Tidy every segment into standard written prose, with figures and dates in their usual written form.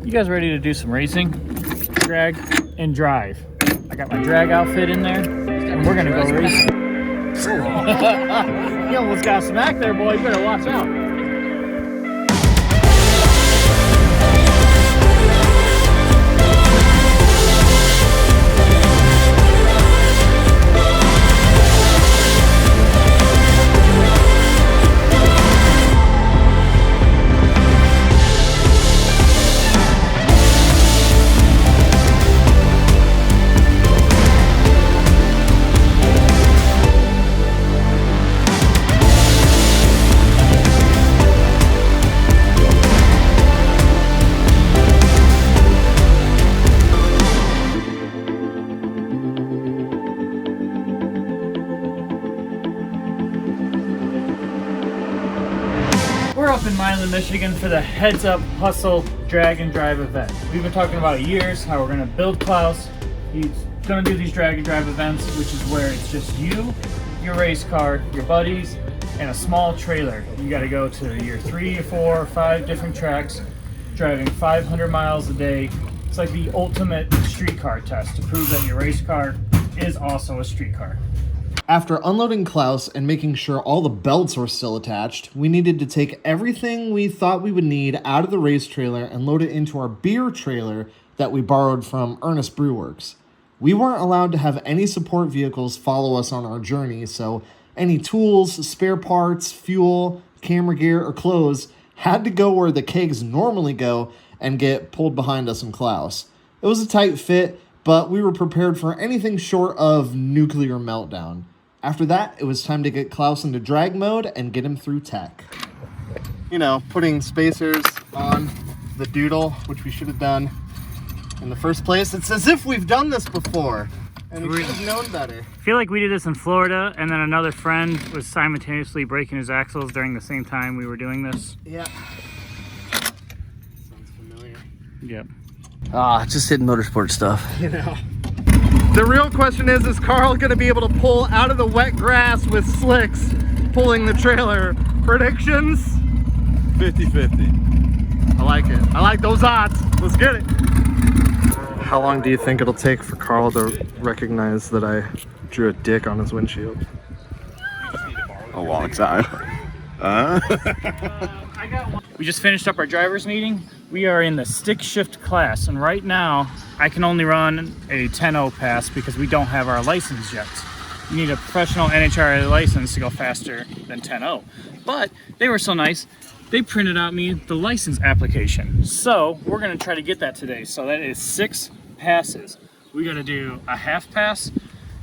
You guys ready to do some racing? Drag and drive. I got my drag outfit in there, and we're gonna go racing. You almost got smacked there, boy. You better watch out. We're up in Milan, Michigan for the Heads Up Hustle Drag and Drive event. We've been talking about years how we're gonna build Klaus. He's gonna do these drag and drive events, which is where it's just you, your race car, your buddies, and a small trailer. You gotta go to your 3 or 4 or 5 different tracks, driving 500 miles a day. It's like the ultimate street car test to prove that your race car is also a street car. After unloading Klaus and making sure all the belts were still attached, we needed to take everything we thought we would need out of the race trailer and load it into our beer trailer that we borrowed from Ernest Brewworks. We weren't allowed to have any support vehicles follow us on our journey, so any tools, spare parts, fuel, camera gear, or clothes had to go where the kegs normally go and get pulled behind us in Klaus. It was a tight fit, but we were prepared for anything short of nuclear meltdown. After that, it was time to get Klaus into drag mode and get him through tech. You know, putting spacers on the doodle, which we should have done in the first place. It's as if we've done this before, and we should have known better. I feel like we did this in Florida, and then another friend was simultaneously breaking his axles during the same time we were doing this. Yeah. Sounds familiar. Yep. Just Hidden Motorsports stuff. You know. The real question is Carl going to be able to pull out of the wet grass with slicks pulling the trailer? Predictions? 50-50. I like it. I like those odds. Let's get it. How long do you think it'll take for Carl to recognize that I drew a dick on his windshield? A long time. We just finished up our driver's meeting. We are in the stick shift class, and right now I can only run a 10.0 pass because we don't have our license yet. You need a professional NHRA license to go faster than 10.0. But they were so nice, they printed out me the license application. So we're gonna try to get that today. So that is 6 passes. We gotta do a half pass,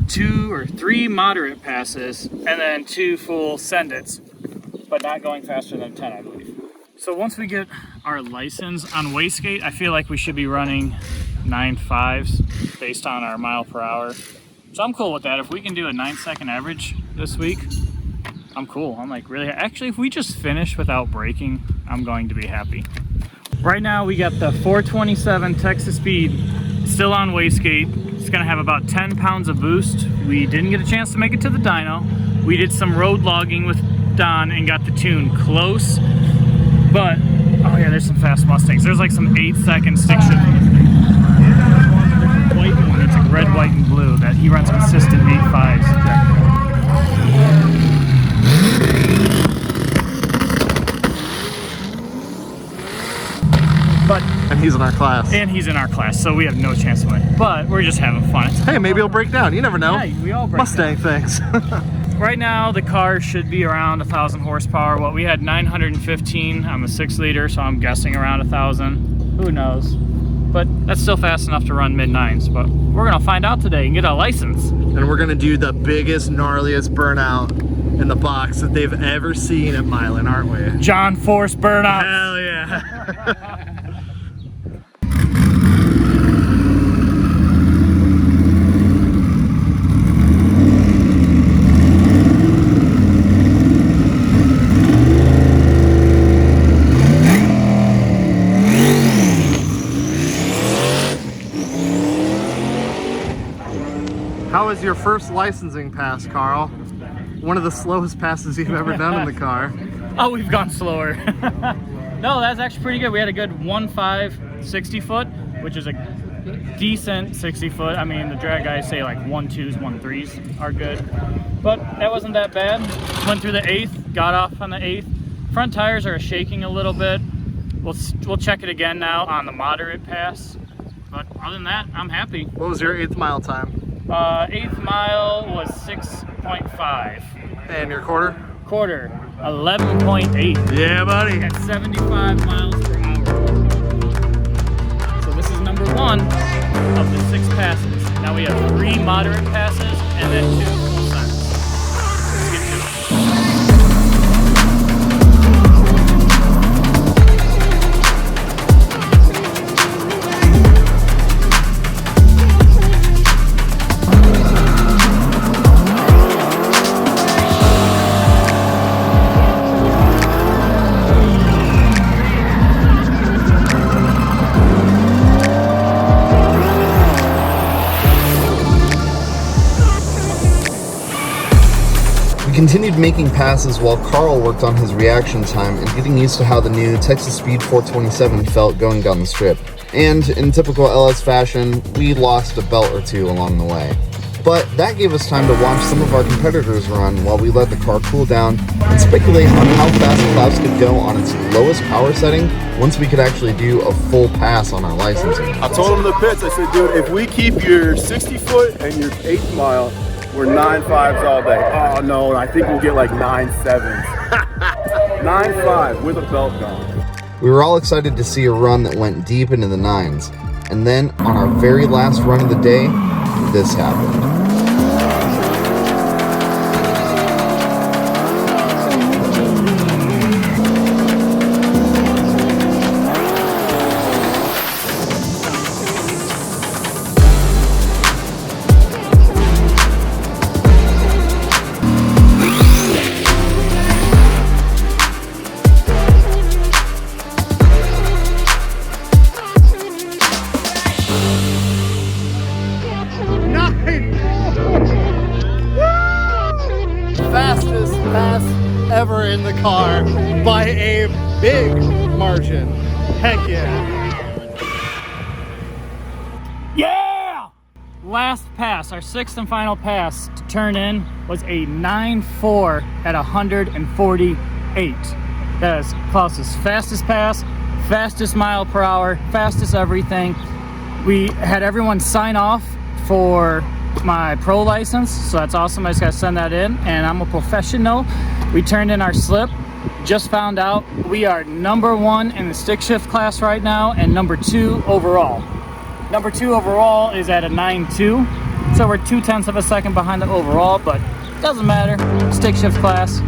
2 or 3 moderate passes, and then 2 full send-its, but not going faster than 10, I believe. So once we get our license on wastegate, I feel like we should be running 9.5s based on our mile per hour. So I'm cool with that. If we can do a 9-second average this week, I'm cool. I'm like really, actually, if we just finish without braking, I'm going to be happy. Right now we got the 427 Texas Speed still on wastegate. It's gonna have about 10 pounds of boost. We didn't get a chance to make it to the dyno. We did some road logging with Don and got the tune close. But, oh yeah, there's some fast Mustangs. There's like some 8-second stick shift Mustangs. White one, it's like red, white, and blue that he runs consistent 8.5s. But, And he's in our class. and he's in our class, so we have no chance to win. But we're just having fun. It's Hey, maybe he'll break down. You never know. Yeah, we all break Mustang things. Right now, the car should be around 1,000 horsepower. Well, we had 915. I'm a 6-liter, so I'm guessing around 1,000. Who knows? But that's still fast enough to run mid-9s. But we're gonna find out today and get a license. And we're gonna do the biggest, gnarliest burnout in the box that they've ever seen at Milan, aren't we? John Force burnout. Hell yeah. How was your first licensing pass, Carl? One of the slowest passes you've ever done in the car. Oh, we've gone slower. No, that's actually pretty good. We had a good 1.5 60 foot, which is a decent 60 foot. I mean, the drag guys say like 1.2s, 1.3s are good, but that wasn't that bad. Went through the 8th, got off on the 8th. Front tires are shaking a little bit. We'll check it again now on the moderate pass, but other than that, I'm happy. What was your 8th mile time? 8th mile was 6.5. And your quarter? Quarter, 11.8. Yeah, buddy. At 75 miles per hour. So this is number 1 of the 6 passes. Now we have 3 moderate passes and then 2 full times. Let's get to it. We continued making passes while Carl worked on his reaction time and getting used to how the new Texas Speed 427 felt going down the strip. And in typical LS fashion, we lost a belt or 2 along the way. But that gave us time to watch some of our competitors run while we let the car cool down and speculate on how fast Klaus could go on its lowest power setting once we could actually do a full pass on our licensing. I told him in the pits, I said, dude, if we keep your 60 foot and your 8th mile, we're 9.5s all day. Oh no, I think we'll get like 9.7s. 9.5 with a belt going. We were all excited to see a run that went deep into the 9s. And then on our very last run of the day, this happened. Fastest pass ever in the car by a big margin. Heck yeah. Yeah! Last pass, our 6th and final pass to turn in was a 9.4 at 148. That is Klaus's fastest pass, fastest mile per hour, fastest everything. We had everyone sign off for my pro license, so that's awesome. I just gotta send that in, and I'm a professional. We turned in our slip. Just found out we are number 1 in the stick shift class right now and number 2 overall. Number 2 overall is at a 9.2, so we're 0.2 of a second behind the overall, but doesn't matter. Stick shift class,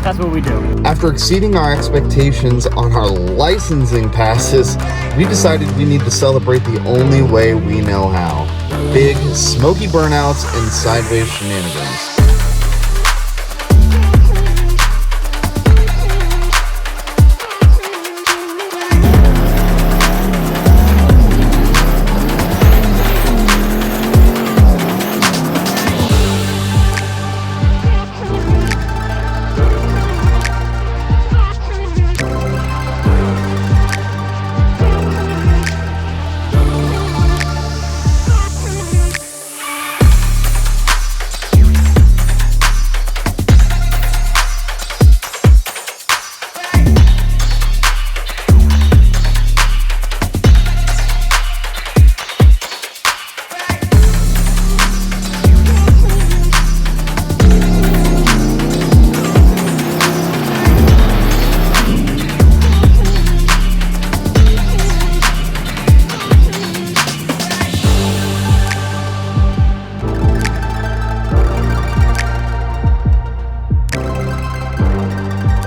that's what we do. After exceeding our expectations on our licensing passes, we decided we need to celebrate the only way we know how. Big, smoky burnouts and sideways shenanigans.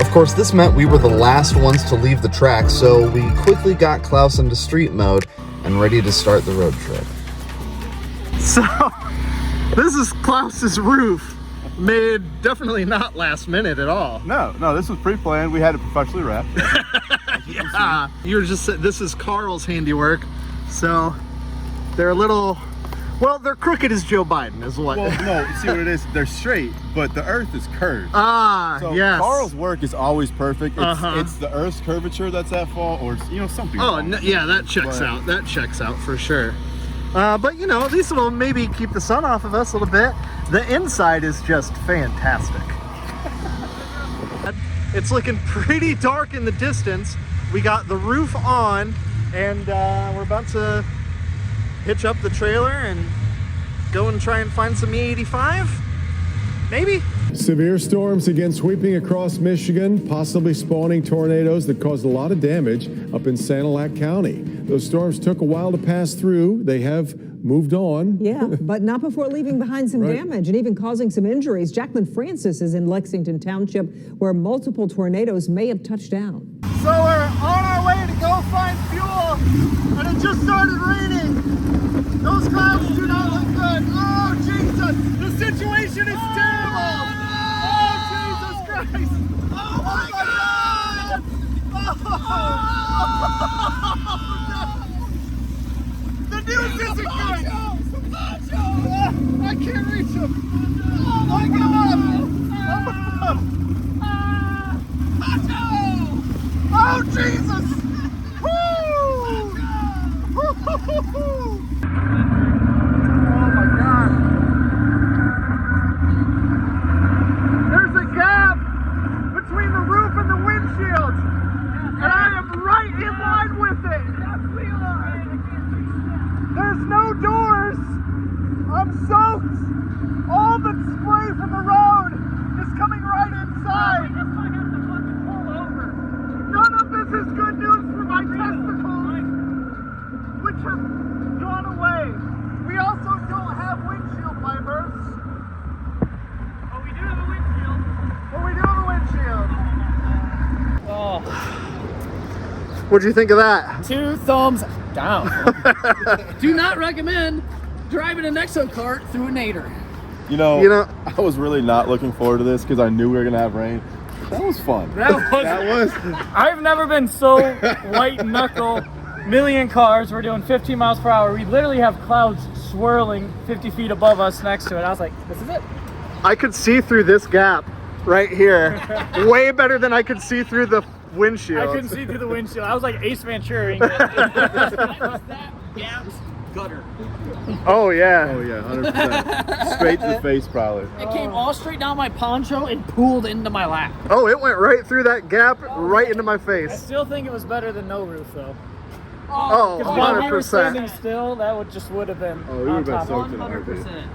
Of course, this meant we were the last ones to leave the track, so we quickly got Klaus into street mode and ready to start the road trip. So, this is Klaus's roof, made definitely not last minute at all. No, this was pre-planned. We had it professionally wrapped. Yeah, you were just, this is Carl's handiwork, so they're a little Well, they're crooked as Joe Biden is what. Well, no, see what it is? They're straight, but the earth is curved. Ah, So yes. Carl's work is always perfect. It's, Uh-huh. it's the earth's curvature that's at fault, or something. Oh, wrong. no, yeah, that checks But- out. That checks out for sure. But at least it'll maybe keep the sun off of us a little bit. The inside is just fantastic. It's looking pretty dark in the distance. We got the roof on, and we're about to hitch up the trailer and go and try and find some E85. Maybe. Severe storms again sweeping across Michigan, possibly spawning tornadoes that caused a lot of damage up in Sanilac County. Those storms took a while to pass through. They have moved on. Yeah, but not before leaving behind some damage and even causing some injuries. Jacqueline Francis is in Lexington Township, where multiple tornadoes may have touched down. So we're on our way to go find fuel, and it just started raining. Those clouds do not look good. Oh, Jesus! The situation is terrible! Oh, Jesus Christ! Oh, my God! The news isn't good! I can't reach him! Oh, my God! Oh, Jesus! Woo! Oh my God! There's a gap between the roof and the windshield, and I am right in line with it. There's no doors. I'm soaked. All the spray from the road is coming right inside. None of this is good news for my testicles, which have gone away. We also don't have windshield wipers. Oh, we do have a windshield. But we do have a windshield. Oh, What'd you think of that? 2 thumbs down. Do not recommend driving an exocart through a nadir. You know, I was really not looking forward to this because I knew we were gonna have rain. That was fun. That was. I've never been so white knuckle. Million cars. We're doing 15 miles per hour. We literally have clouds swirling 50 feet above us next to it. I was like, this is it. I could see through this gap right here way better than I could see through the windshield. I couldn't see through the windshield. I was like Ace Ventura. Gutter. Oh yeah. Oh yeah, 100%. Straight to the face, probably. It came all straight down my poncho and pooled into my lap. Oh, it went right through that gap, right into my I face. still think it was better than no roof though. Oh, Because while we were 100%. standing still, that would have been Oh, we on would've been top of soaked in a heartbeat. 100%.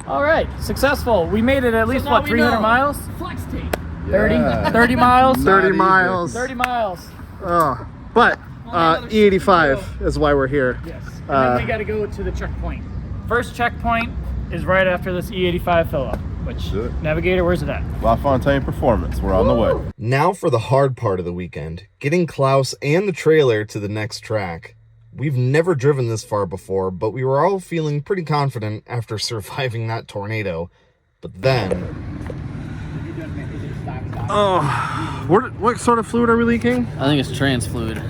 All right, successful. We made it at least, now what, we 300 know. miles? Flex tape. 30? Yeah. 30 miles? 30 Not miles. 30 miles. Oh, but E85 is why we're here. Yes. And then we got to go to the checkpoint. First checkpoint is right after this E85 fill up. Which, Do it. Navigator, where's it at? La Fontaine Performance. We're on the way. Now for the hard part of the weekend, getting Klaus and the trailer to the next track. We've never driven this far before, but we were all feeling pretty confident after surviving that tornado. But then... Oh, what sort of fluid are we leaking? I think it's trans fluid.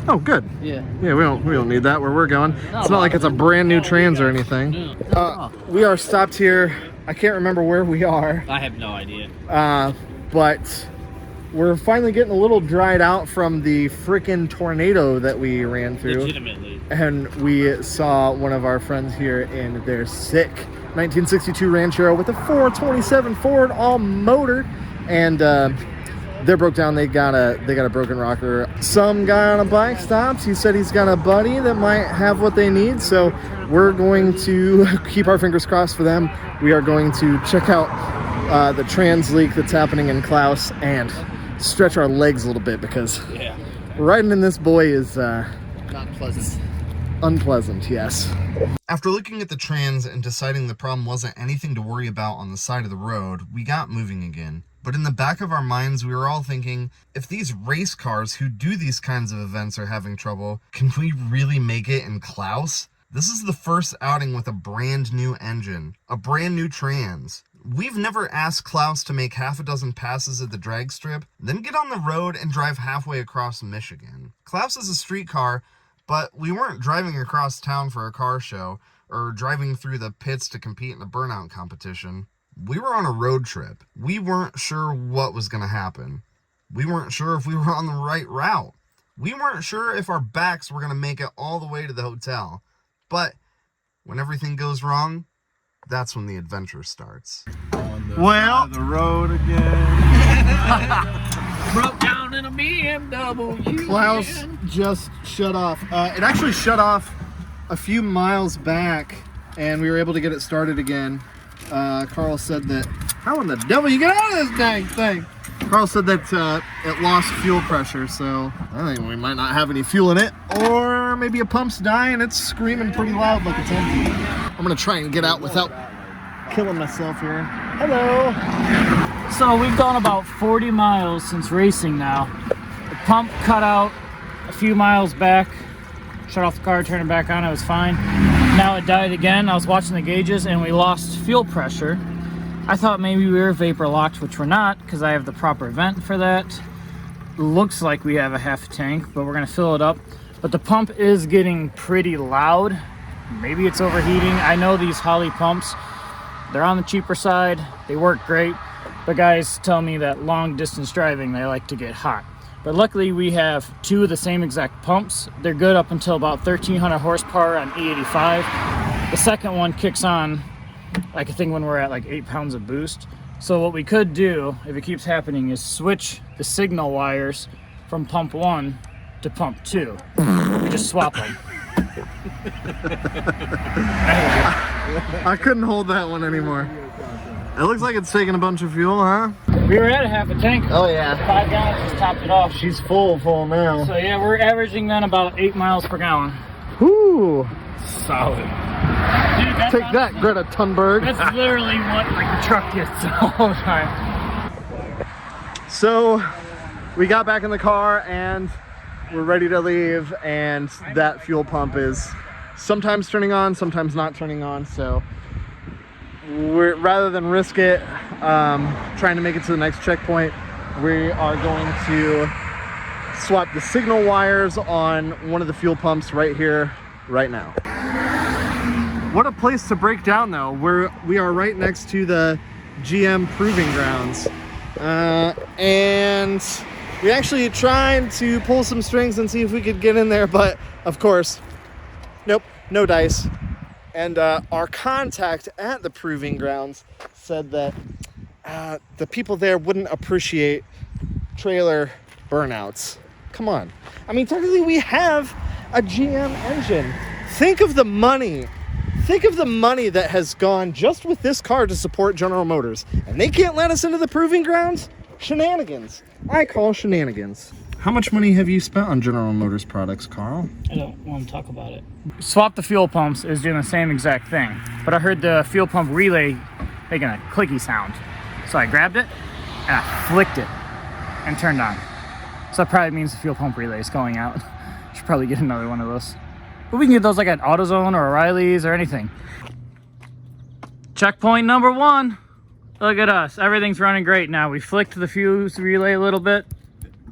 Oh, good. Yeah. Yeah, we don't need that where we're going. It's not like it's a brand new trans or anything. We are stopped here. I can't remember where we are, I have no idea. but we're finally getting a little dried out from the freaking tornado that we ran through. Legitimately. And we saw one of our friends here in their sick 1962 Ranchero with a 427 Ford all motor, and they're broke down. They got a broken rocker. Some guy on a bike stops. He said he's got a buddy that might have what they need, so we're going to keep our fingers crossed for them. We are going to check out the trans leak that's happening in Klaus and stretch our legs a little bit, because riding in this boy is Not pleasant. unpleasant, yes. After looking at the trans and deciding the problem wasn't anything to worry about on the side of the road, we got moving again. But in the back of our minds, we were all thinking, if these race cars who do these kinds of events are having trouble, can we really make it in Klaus? This is the first outing with a brand new engine, a brand new trans. We've never asked Klaus to make half a dozen passes at the drag strip, then get on the road and drive halfway across Michigan. Klaus is a street car, but we weren't driving across town for a car show. or driving through the pits to compete in a burnout competition. We were on a road trip. We weren't sure what was going to happen. We weren't sure if we were on the right route. We weren't sure if our backs were going to make it all the way to the hotel. But when everything goes wrong, that's when the adventure starts. On the side of the road again. Broke down in a BMW. Klaus just shut off. It actually shut off a few miles back, and we were able to get it started again. Carl said that, how in the devil you get out of this dang thing? Carl said that it lost fuel pressure, so I think we might not have any fuel in it, or maybe a pump's dying. It's screaming pretty loud like it's empty. I'm gonna try and get out without killing myself here. Hello. So we've gone about 40 miles since racing now. The pump cut out a few miles back. Shut off the car, turned it back on, it was fine. Now it died again. I was watching the gauges and we lost fuel pressure. I thought maybe we were vapor locked, which we're not, because I have the proper vent for that. Looks like we have a half tank, but we're gonna fill it up. But the pump is getting pretty loud. Maybe it's overheating. I know these Holley pumps, they're on the cheaper side. They work great, but guys tell me that long distance driving, they like to get hot. But luckily we have two of the same exact pumps. They're good up until about 1,300 horsepower on E85. The second one kicks on, like I think when we're at like 8 pounds of boost. So what we could do, if it keeps happening, is switch the signal wires from pump 1 to pump 2. We just swap them. I couldn't hold that one anymore. It looks like it's taking a bunch of fuel, huh? We were at a half a tank. Oh yeah. 5 gallons just topped it off. She's full now. So yeah, we're averaging then about 8 miles per gallon. Whoo! Solid. Dude, that's Take that, Greta Thunberg. That's literally what like the truck gets all the time. So we got back in the car and we're ready to leave, and that fuel pump is sometimes turning on, sometimes not turning on. So we're, rather than risk it trying to make it to the next checkpoint, we are going to swap the signal wires on one of the fuel pumps right here, right now. What a place to break down though. We are right next to the GM proving grounds. And we actually tried to pull some strings and see if we could get in there, but of course, nope, no dice. And our contact at the proving grounds said that the people there wouldn't appreciate trailer burnouts. Come on. I mean, technically we have a GM engine. Think of the money. Think of the money that has gone just with this car to support General Motors. And they can't let us into the proving grounds? Shenanigans. I call shenanigans. How much money have you spent on General Motors products, Carl? I don't want to talk about it. Swap the fuel pumps is doing the same exact thing, but I heard the fuel pump relay making a clicky sound. So I grabbed it and I flicked it and turned on. So that probably means the fuel pump relay is going out. Should probably get another one of those. But we can get those like at AutoZone or O'Reilly's or anything. Checkpoint number 1. Look at us. Everything's running great now. We flicked the fuse relay a little bit.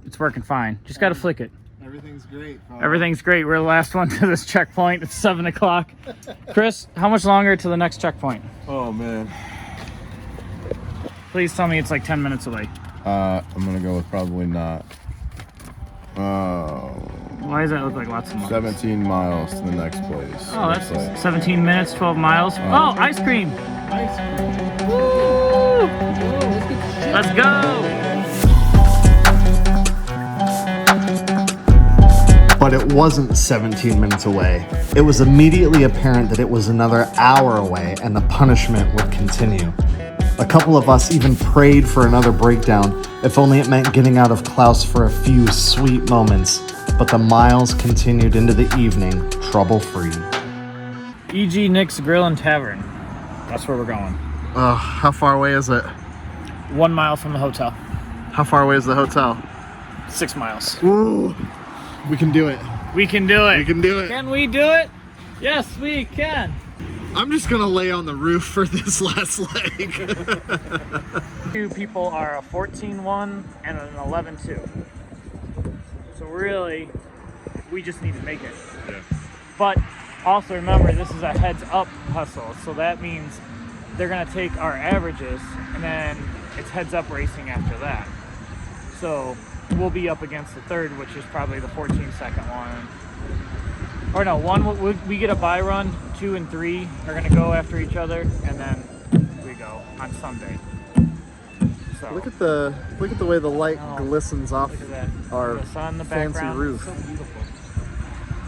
It's working fine. Just got to flick it. Everything's great, Carl. Everything's great. We're the last one to this checkpoint. It's 7 o'clock. Chris, how much longer to the next checkpoint? Oh man. Please tell me it's like 10 minutes away. I'm gonna go with probably not. Why does that look like lots of miles? 17 miles to the next place. Oh, that's 17 minutes, 12 miles. Oh, ice cream. Woo! Let's go. But it wasn't 17 minutes away. It was immediately apparent that it was another hour away and the punishment would continue. A couple of us even prayed for another breakdown, if only it meant getting out of Klaus for a few sweet moments. But the miles continued into the evening, trouble-free. E.G. Nick's Grill and Tavern. That's where we're going. How far away is it? 1 mile from the hotel. How far away is the hotel? 6 miles. Ooh, we can do it. We can do it. We can do it. Can we do it? Yes, we can. I'm just gonna lay on the roof for this last leg. Two people are a 14-1 and an 11-2. So really, we just need to make it. Yeah. But Also remember, this is a heads up hustle, so that means they're gonna take our averages and then it's heads up racing after that. So we'll be up against the third, which is probably the 14-second one. Or no, we get a bye run, 2 and 3 are gonna go after each other, and then we go on Sunday. So Look at the way the light glistens off look at that. our The sun in the fancy background. roof. So beautiful.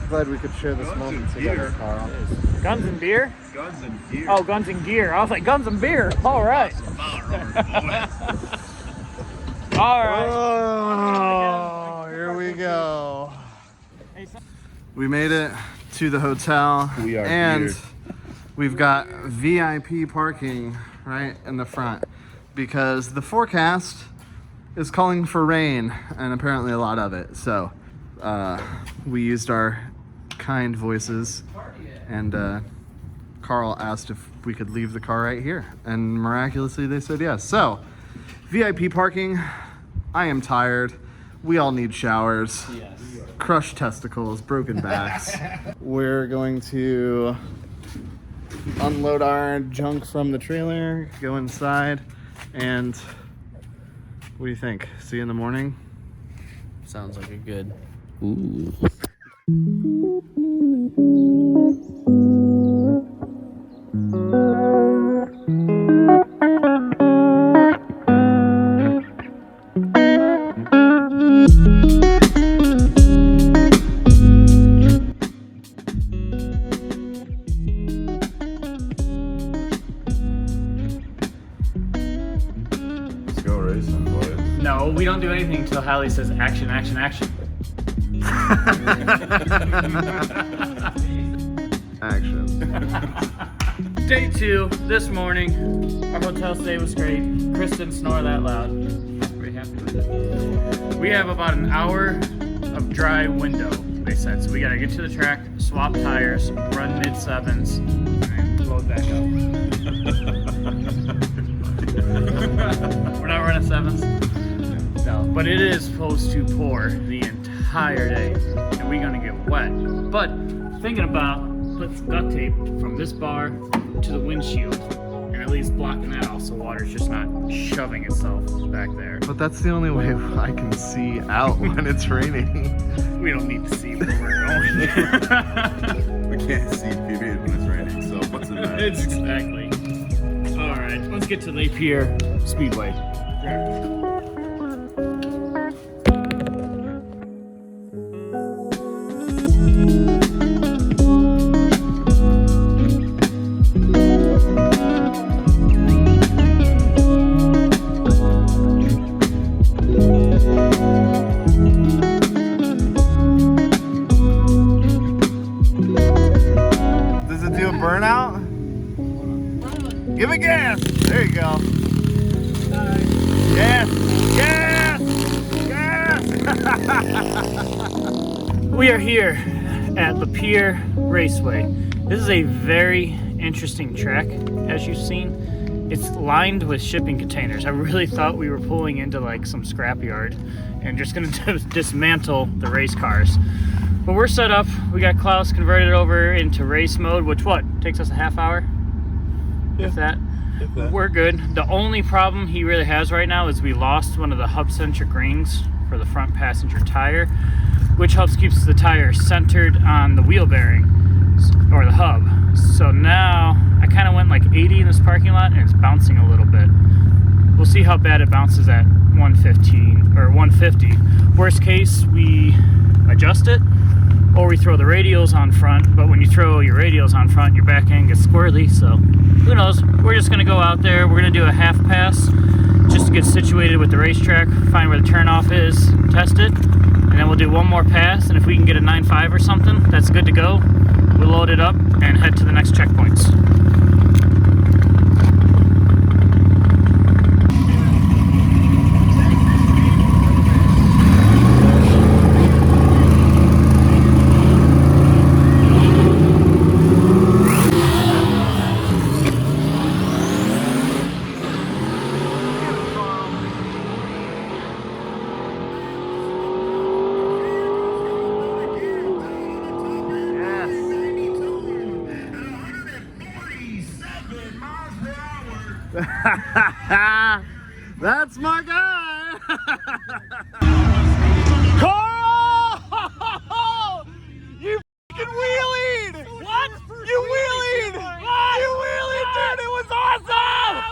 Glad we could share this moment together, Carl. Guns and beer? Guns and gear. Oh, guns and gear. I was like, guns and beer. All right. All right. Oh, here we go. We made it to the hotel. We are and here. we've got VIP parking right in the front because the forecast is calling for rain and apparently a lot of it. So we used our kind voices and Carl asked if we could leave the car right here, and miraculously they said yes. So VIP parking. I am tired. We all need showers. Yes. Crushed testicles, broken backs. We're going to unload our junk from the trailer, go inside, and what do you think? See you in the morning? Sounds like a good. Ooh. Let's go racing, boys. No, we don't do anything until Hallie says action, action, action. Action. Day 2, this morning. Our hotel stay was great. Chris didn't snore that loud. Pretty happy with it. We have about an hour of dry window, they said. So we gotta get to the track, swap tires, run mid-sevens, and load back up. We're not running sevens? No, but it is supposed to pour the entire day, and we're gonna get wet. But thinking about putting some duct tape from this bar to the windshield, and at least blocking that off so water's just not shoving itself back there. But that's the only way I can see out when it's raining. We don't need to see where we're going. We can't see period when it's raining, so what's the matter? It's exactly. All right, let's get to Lake Pierre Speedway. Does it do a burnout? Give it gas! There you go. Yes! Yes! Yes! We are here at the Pierre Raceway. This is a very interesting track, as you've seen. It's lined with shipping containers. I really thought we were pulling into like some scrapyard and just gonna dismantle the race cars. But we're set up. We got Klaus converted over into race mode, which takes us a half hour? If that. We're good. The only problem he really has right now is we lost one of the hub-centric rings for the front passenger tire, which helps keeps the tire centered on the wheel bearing, or the hub. So now, I kind of went like 80 in this parking lot, and it's bouncing a little bit. We'll see how bad it bounces at 115, or 150. Worst case, we adjust it, or we throw the radials on front. But when you throw your radials on front, your back end gets squirrely, so who knows. We're just gonna go out there. We're gonna do a half pass just to get situated with the racetrack, find where the turnoff is, test it, and then we'll do one more pass, and if we can get a 9.5 or something, that's good to go. We'll load it up and head to the next checkpoints. That's my guy. Carl! You fucking wheelied! What? You wheelied! What? You wheelied, dude! It was awesome! I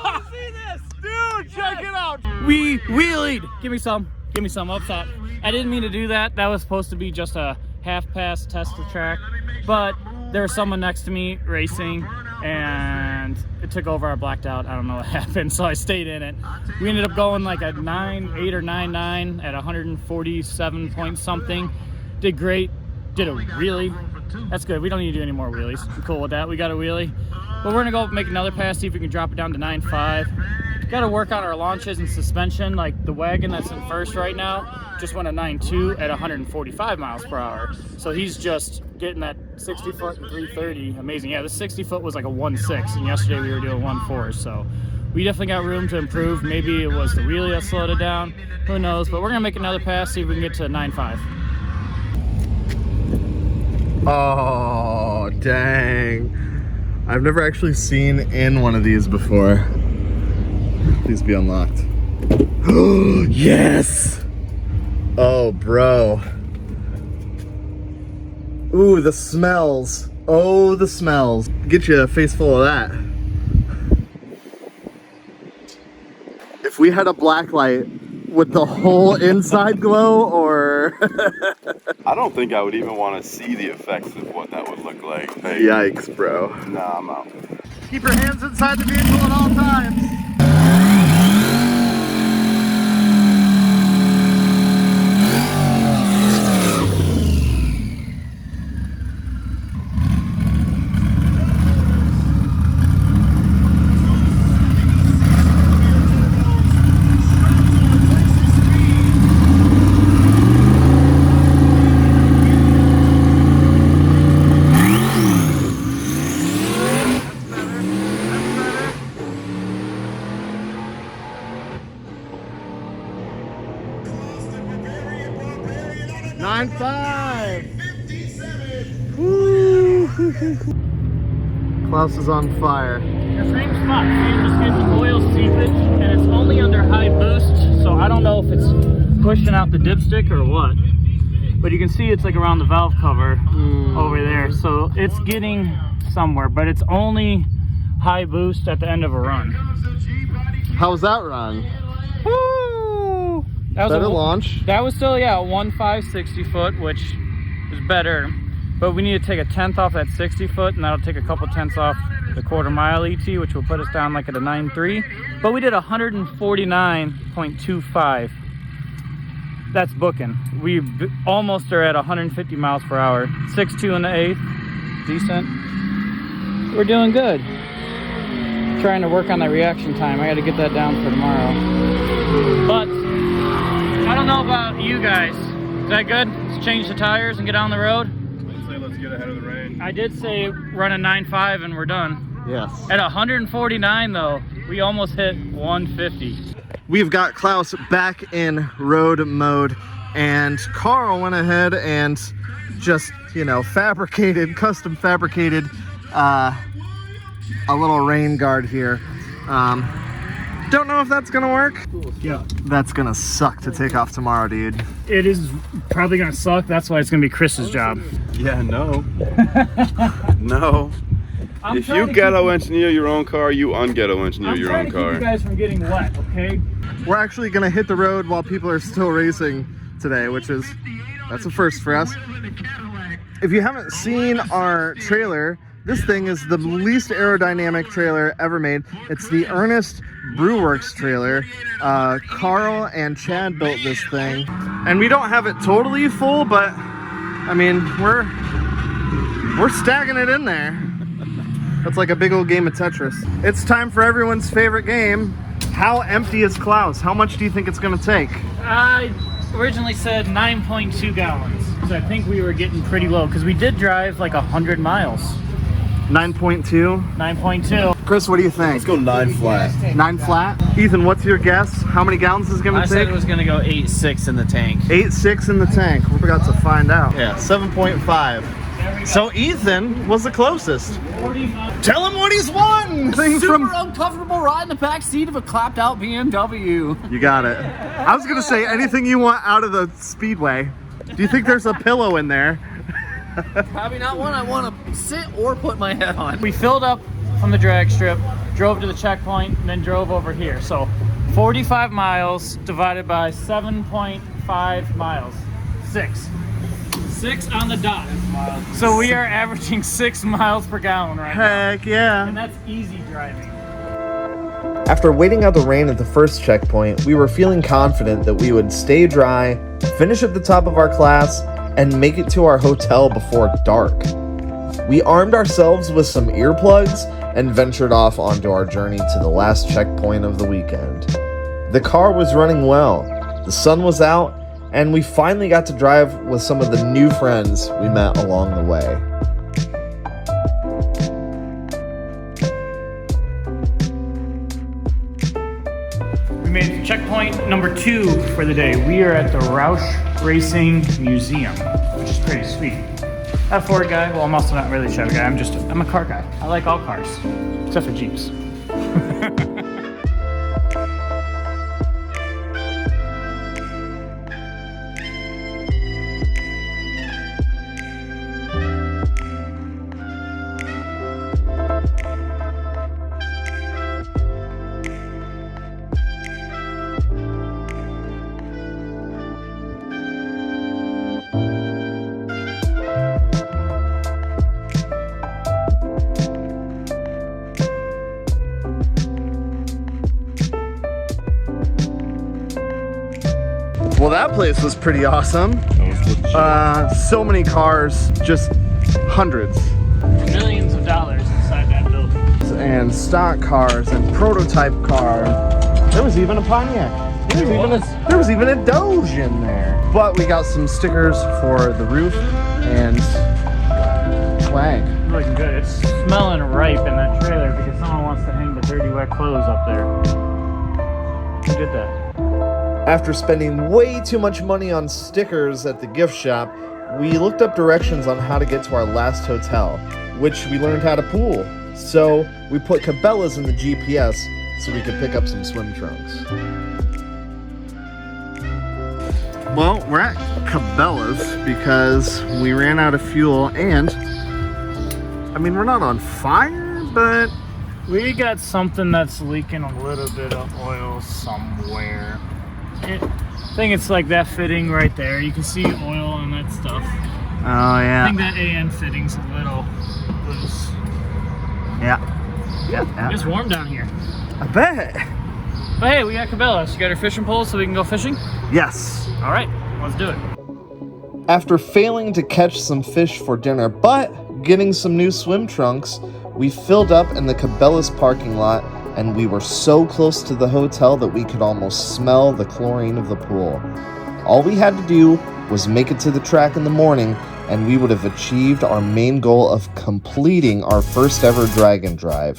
want to see this! Dude, check it out! We wheelied! Give me some. Give me some up top. I didn't mean to do that. That was supposed to be just a half-pass test of track. But there was someone next to me racing, and it took over. I blacked out. I don't know what happened, so I stayed in it. We ended up going like a 9.8 or 9.9 at 147 point something. Did great. Did a wheelie. That's good. We don't need to do any more wheelies. I'm cool with that. We got a wheelie. But we're gonna go make another pass, see if we can drop it down to 9.5. Got to work on our launches and suspension. Like the wagon that's in first right now just went a 9.2 at 145 miles per hour. So he's just getting that 60 foot and 330. Amazing. Yeah, the 60 foot was like a 1.6, and yesterday we were doing 1.4. So we definitely got room to improve. Maybe it was the wheelie that slowed it down. Who knows? But we're gonna make another pass, see if we can get to 9.5. Oh, dang. I've never actually seen in one of these before. Please be unlocked. Yes! Oh, bro. Ooh, the smells. Oh, the smells. Get you a face full of that. If we had a black light, would the whole inside glow, or? I don't think I would even want to see the effects of what that would look like. Hey, Yikes, bro. nah, I'm out. Keep your hands inside the vehicle at all times. Klaus is on fire. The same spot. You're just getting oil seepage, and it's only under high boost, so I don't know if it's pushing out the dipstick or what. But you can see it's like around the valve cover over there, so it's getting somewhere, but it's only high boost at the end of a run. How was that run? Woo! That was Better launch. That was still, yeah, a 1.5 60 foot, which was better. But we need to take a 10th off that 60 foot, and that'll take a couple tenths off the quarter mile ET, which will put us down like at a 9.3. But we did 149.25. That's booking. We almost are at 150 miles per hour. 6.2 in the 8th. Decent. We're doing good. Trying to work on that reaction time. I got to get that down for tomorrow. But I don't know about you guys. Is that good? Let's change the tires and get on the road. Let's get ahead of the rain. I did say run a 9.5 and we're done. Yes. At 149 though, we almost hit 150. We've got Klaus back in road mode, and Carl went ahead and just, you know, custom fabricated a little rain guard here. Don't know if that's gonna work. Yeah. That's gonna suck to take off tomorrow, dude. It is probably gonna suck. That's why it's gonna be Chris's job. Yeah, no. No. If you ghetto engineer your own car, you unghetto engineer your own I'm trying to car. keep you guys from getting wet, okay? We're actually gonna hit the road while people are still racing today, that's a first for us. If you haven't seen our trailer, this thing is the least aerodynamic trailer ever made. It's the Ernest Brewworks trailer. Carl and Chad built this thing, and we don't have it totally full, but I mean, we're stacking it in there. That's like a big old game of Tetris. It's time for everyone's favorite game. How empty is Klaus? How much do you think it's gonna take? I originally said 9.2 gallons, because I think we were getting pretty low, because we did drive like 100 miles. 9.2? 9.2. Chris, what do you think? Let's go 9 flat. 9 flat? Ethan, what's your guess? How many gallons is it gonna I take? said it was gonna go 8.6 in the tank. 8.6 in the tank. We're about to find out. Yeah, 7.5. So Ethan was the closest. Tell him what he's won. Thing Super uncomfortable ride in the back seat of a clapped out BMW. You got it. I was gonna say anything you want out of the Speedway. Do you think there's a pillow in there? Probably not one I want to sit or put my head on. We filled up from the drag strip, drove to the checkpoint, and then drove over here. So 45 miles divided by 7.5 miles. 6 on the dot. So we are averaging 6 miles per gallon right now. Heck yeah. And that's easy driving. After waiting out the rain at the first checkpoint, we were feeling confident that we would stay dry, finish at the top of our class, and make it to our hotel before dark. We armed ourselves with some earplugs and ventured off onto our journey to the last checkpoint of the weekend. The car was running well, the sun was out, and we finally got to drive with some of the new friends we met along the way. We made checkpoint number 2 for the day. We are at the Roush Racing Museum, which is pretty sweet. I'm a Ford guy. Well, I'm also not really a Chevy guy. I'm a car guy. I like all cars, except for Jeeps. Well, that place was pretty awesome. So many cars, just hundreds. Millions of dollars inside that building. And stock cars and prototype cars. There was even a Pontiac. There was even a Doge in there. But we got some stickers for the roof and flag. Looking good. It's smelling ripe in that trailer because someone wants to hang the dirty, wet clothes up there. Who did that? After spending way too much money on stickers at the gift shop, we looked up directions on how to get to our last hotel, which we learned how to pool. So we put Cabela's in the GPS so we could pick up some swim trunks. Well, we're at Cabela's because we ran out of fuel and, I mean, we're not on fire, but We got something that's leaking a little bit of oil somewhere. I think it's like that fitting right there. You can see oil and that stuff. oh I yeah. think that AN fitting's a little loose. Yeah. It's warm down here. I bet. But hey, we got Cabela's. You got our fishing poles so we can go fishing? Yes. All right, let's do it. After failing to catch some fish for dinner, but getting some new swim trunks, we filled up in the Cabela's parking lot, and we were so close to the hotel that we could almost smell the chlorine of the pool. All we had to do was make it to the track in the morning, and we would have achieved our main goal of completing our first ever drag and drive.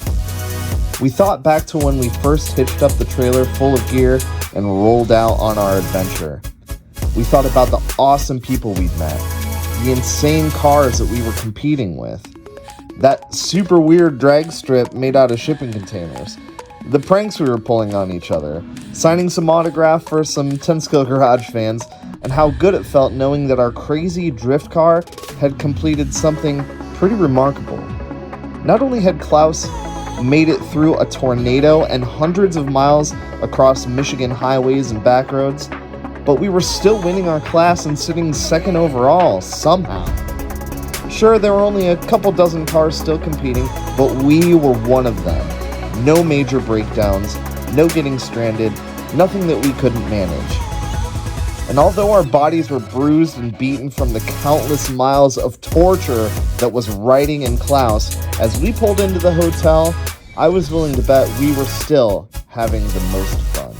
We thought back to when we first hitched up the trailer full of gear and rolled out on our adventure. We thought about the awesome people we'd met, the insane cars that we were competing with, that super weird drag strip made out of shipping containers, the pranks we were pulling on each other, signing some autograph for some 10 Skill Garage fans, and how good it felt knowing that our crazy drift car had completed something pretty remarkable. Not only had Klaus made it through a tornado and hundreds of miles across Michigan highways and back roads, but we were still winning our class and sitting second overall somehow. Sure, there were only a couple dozen cars still competing, but we were one of them. No major breakdowns, no getting stranded, nothing that we couldn't manage. And although our bodies were bruised and beaten from the countless miles of torture that was riding in Klaus, as we pulled into the hotel, I was willing to bet we were still having the most fun.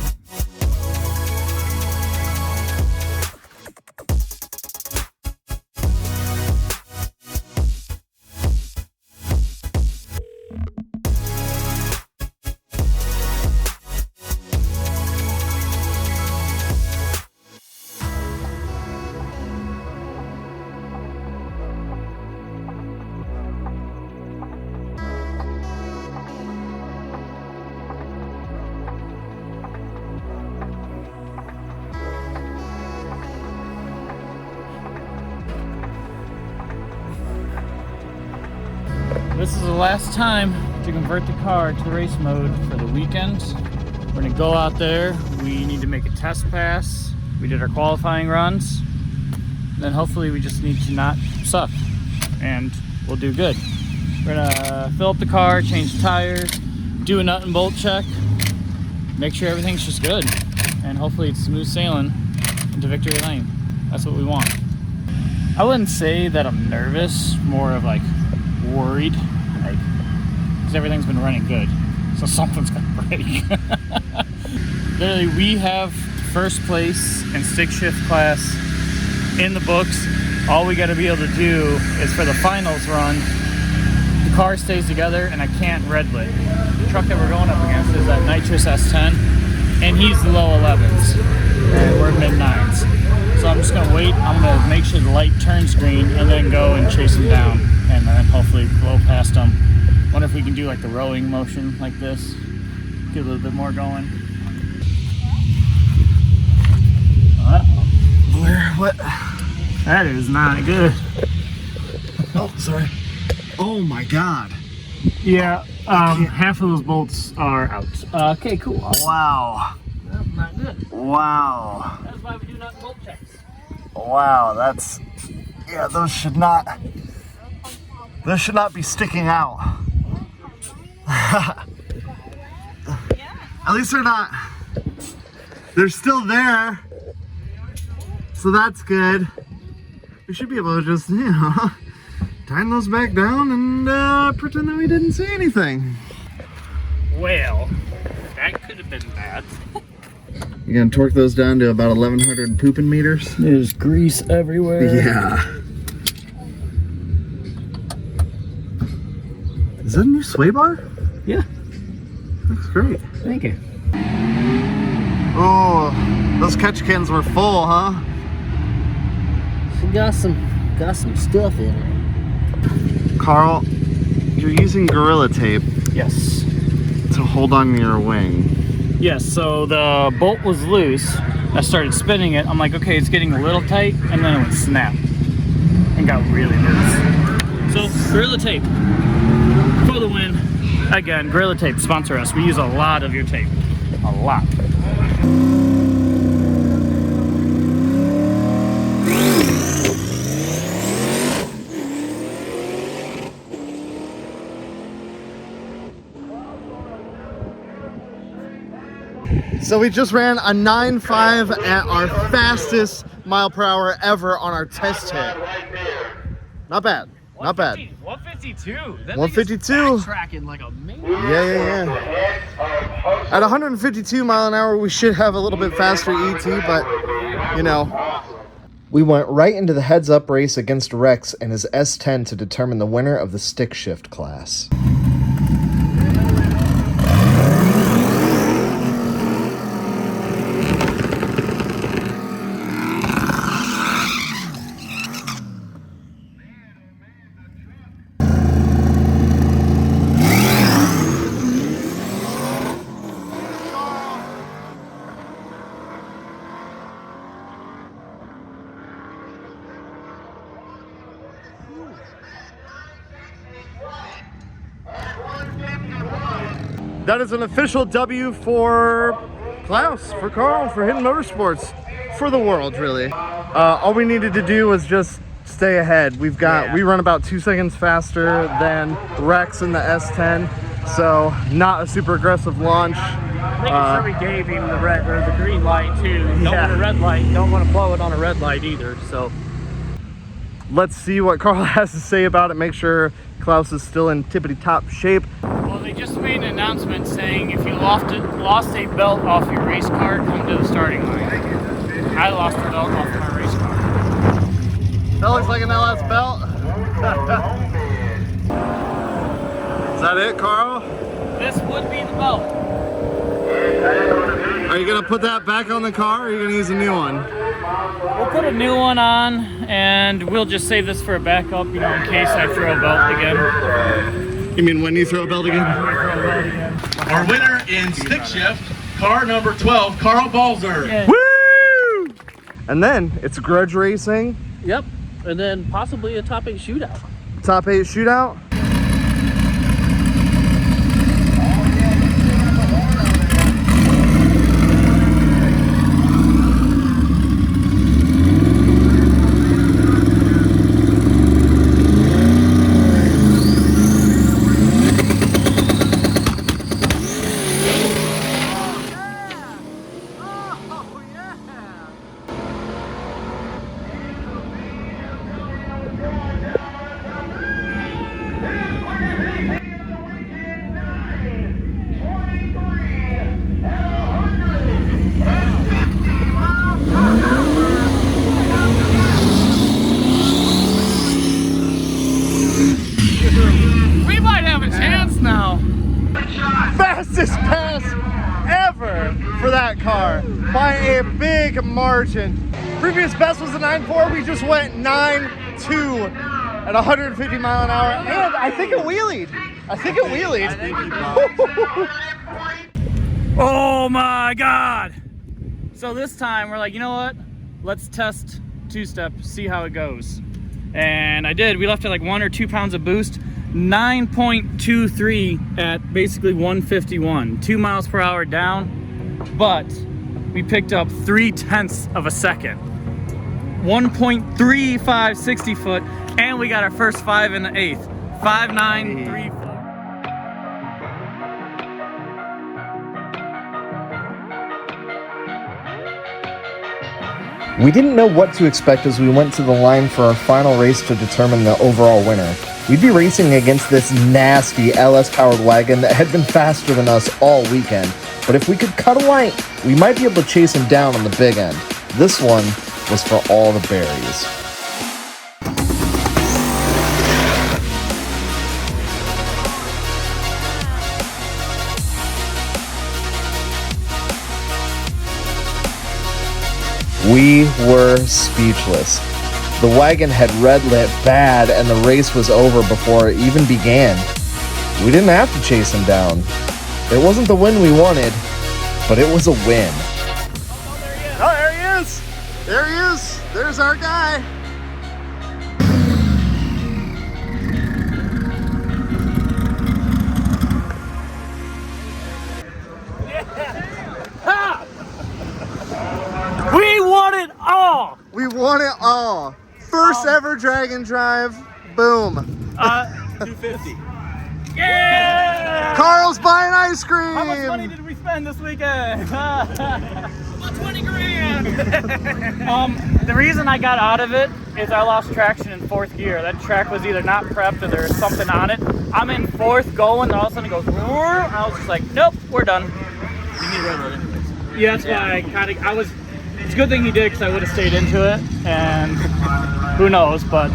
This is the last time to convert the car to race mode for the weekend. We're gonna go out there. We need to make a test pass. We did our qualifying runs. Then hopefully we just need to not suck and we'll do good. We're gonna fill up the car, change tires, do a nut and bolt check, make sure everything's just good. And hopefully it's smooth sailing into victory lane. That's what we want. I wouldn't say that I'm nervous, more of like worried, like, because everything's been running good. So something's gonna break. Literally, we have first place in stick shift class in the books. All we got to be able to do is for the finals run, the car stays together and I can't red lit. The truck that we're going up against is that nitrous S10 and he's low 11s and we're mid 9s. So I'm just gonna wait. I'm gonna make sure the light turns green and then go and chase him down and then hopefully blow past him. Wonder if we can do like the rowing motion like this. Get a little bit more going. What? That is not good. Oh, sorry. Oh my God. Yeah, half of those bolts are out. Okay, cool. Wow. That's not good. Wow. That's why we do nut and bolt checks. Wow, that's, yeah, those should not be sticking out. At least they're still there. So that's good. We should be able to just, you know, tighten those back down and pretend that we didn't see anything. Well, that could have been bad. You're gonna torque those down to about 1100 pooping meters? There's grease everywhere. Yeah. Is that a new sway bar? Yeah. Looks great. Thank you. Oh, those catch cans were full, huh? She got some stuff in her. Carl, you're using Gorilla Tape Yes. to hold on your wing. Yes, so the bolt was loose. I started spinning it. I'm like, okay, it's getting a little tight, and then it would snap and got really loose. So, Gorilla Tape for the win. Again, Gorilla Tape, sponsor us. We use a lot of your tape. A lot. So we just ran a 9.5 at our fastest mile per hour ever on our test hit. Not bad. Not bad. 152. 152. Tracking like a man. Yeah. At 152 mile an hour, we should have a little bit faster ET, but you know. We went right into the heads-up race against Rex and his S10 to determine the winner of the stick shift class. That is an official W for Klaus, for Carl, for Hidden Motorsports, for the world, really. All we needed to do was just stay ahead. We run about 2 seconds faster than Rex in the S10, so not a super aggressive launch. Making sure we gave him the red or the green light too. Don't want a red light. Don't want to blow it on a red light either. So let's see what Carl has to say about it. Make sure Klaus is still in tippity-top shape. Well, they just made an announcement saying if you lost a belt off your race car, come to the starting line. I lost a belt off my race car. That looks like an LS belt. Is that it, Carl? This would be the belt. Are you gonna put that back on the car, or are you gonna use a new one? We'll put a new one on, and we'll just save this for a backup, you know, in case I throw a belt again. You mean when you throw a belt again? Our winner in stick shift, car number 12, Carl Balzer. Yeah. Woo! And then it's grudge racing. Yep. And then possibly a top 8 shootout. Top 8 shootout. for that car by a big margin. Previous best was a 9.4. We just went 9.2 at 150 mile an hour, and I think it wheelied. Oh my God. So this time we're like, you know what? Let's test two-step, see how it goes. And I did. We left it like 1 or 2 pounds of boost. 9.23 at basically 151. 2 miles per hour down. But we picked up 0.3 of a second. 1.35 60 foot. And we got our first 5 in the 8th. 5.934. We didn't know what to expect as we went to the line for our final race to determine the overall winner. We'd be racing against this nasty LS-powered wagon that had been faster than us all weekend. But if we could cut a light, we might be able to chase him down on the big end. This one was for all the berries. We were speechless. The wagon had red lit bad and the race was over before it even began. We didn't have to chase him down. It wasn't the win we wanted, but it was a win. Oh, there he is! There he is! There's our guy! We won it all! We won it all. First ever drag and drive. Boom. 250. Yeah! Carl's buying ice cream. How much money did we spend this weekend? About 20 grand! The reason I got out of it is I lost traction in 4th gear. That track was either not prepped or there was something on it. I'm in 4th going, and all of a sudden it goes, roar. I was just like, nope, we're done. You need railroad anyways. Yeah, that's why I was, it's a good thing he did because I would have stayed into it, and who knows, but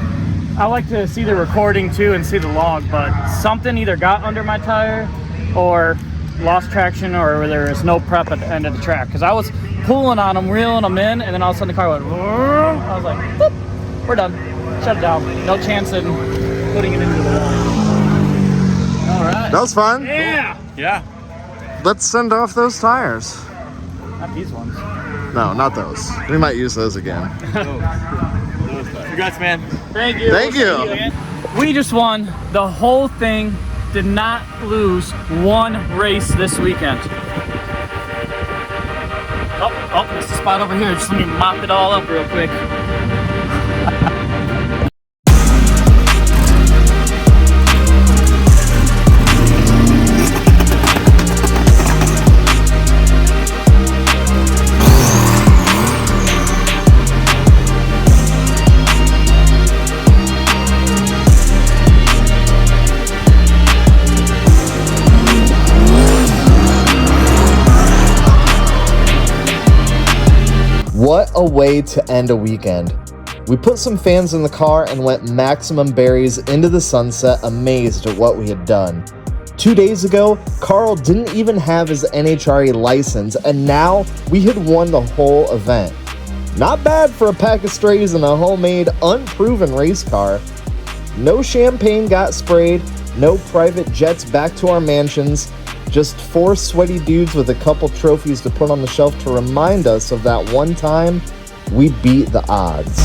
I like to see the recording too and see the log, but something either got under my tire or lost traction or there was no prep at the end of the track, because I was pulling on them, reeling them in, and then all of a sudden the car went, roar. I was like, boop, we're done, shut it down, no chance in putting it into the wall. All right. That was fun. Yeah! Yeah. Let's send off those tires. Not these ones. No, not those. We might use those again. Congrats, man. Thank you. Thank you. See again. We just won the whole thing. Did not lose one race this weekend. Oh, there's a spot over here. Just let me mop it all up real quick. What a way to end a weekend. We put some fans in the car and went maximum berries into the sunset, amazed at what we had done. 2 days ago, Carl didn't even have his NHRA license, and now we had won the whole event. Not bad for a pack of strays in a homemade, unproven race car. No champagne got sprayed, no private jets back to our mansions, just 4 sweaty dudes with a couple trophies to put on the shelf to remind us of that one time we beat the odds.